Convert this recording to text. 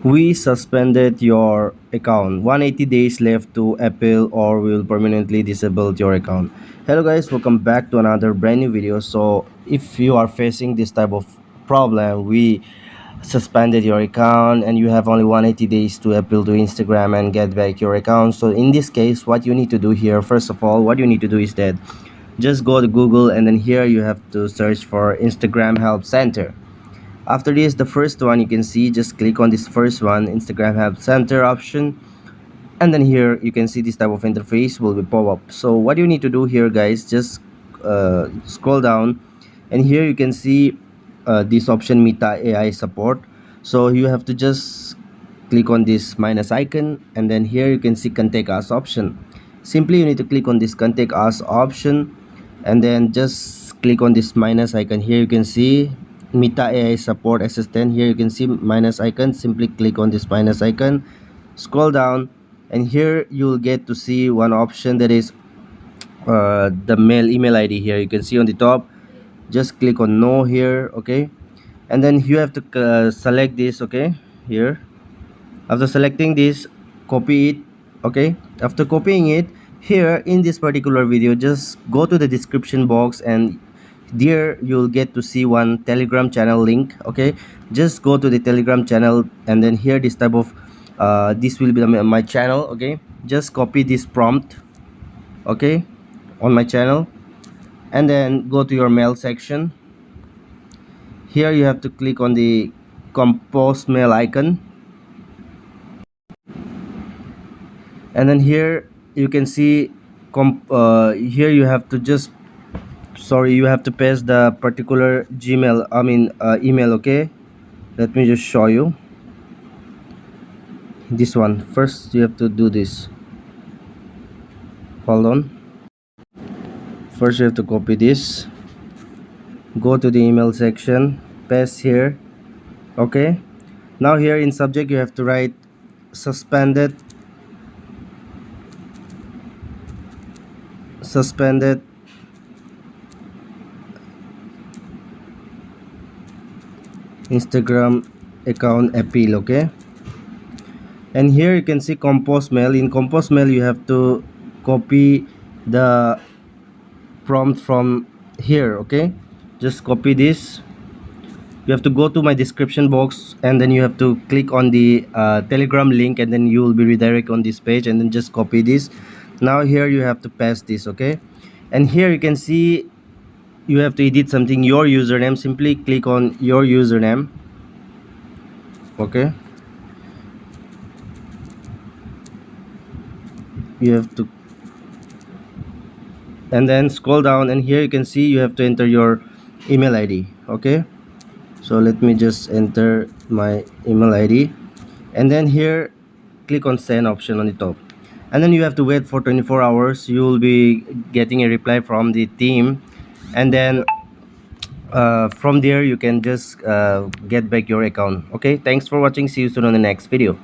We suspended your account. 180 days left to appeal or we will permanently disable your account. Hello guys, welcome back to another brand new video. So if you are facing this type of problem, we suspended your account and you have only 180 days to appeal to Instagram and get back your account. So in this case, what you need to do here, first of all, what you need to do is that just go to Google and then here you have to search for Instagram Help Center. After this, the first one you can see, just click on this first one, Instagram Help Center option, and then here you can see this type of interface will be pop up. So what you need to do here guys, just scroll down and here you can see this option Meta AI support. So you have to just click on this minus icon and then here you can see contact us option. Simply you need to click on this contact us option and then just click on this minus icon. Here you can see Meta AI support assistant. Here you can see minus icon. Simply click on this minus icon, scroll down, and here you'll get to see one option, that is the mail email ID. Here you can see on the top, just click on no here, okay, and then you have to select this, okay. Here, after selecting this, copy it, okay. After copying it, here in this particular video, just go to the description box and there you'll get to see one Telegram channel link, okay. Just go to the Telegram channel and then here this type of this will be my channel, okay. Just copy this prompt, okay, on my channel and then go to your mail section. Here you have to click on the compose mail icon and then here you can see here you have to just you have to paste the particular Gmail, email, okay. Let me just show you this one. First you have to do this, hold on. First you have to copy this, go to the email section, paste here, okay. Now here in subject you have to write suspended Instagram account appeal, okay. And here you can see compose mail. In compose mail you have to copy the prompt from here, okay. Just copy this. You have to go to my description box and then you have to click on the Telegram link and then you will be redirected on this page and then just copy this. Now here you have to paste this, okay. And here you can see you have to edit something, your username. Simply click on your username, okay. You have to and then scroll down and here you can see you have to enter your email ID, okay. So let me just enter my email ID and then here click on send option on the top and then you have to wait for 24 hours. You will be getting a reply from the team and then from there you can just get back your account, okay. Thanks for watching. See you soon on the next video.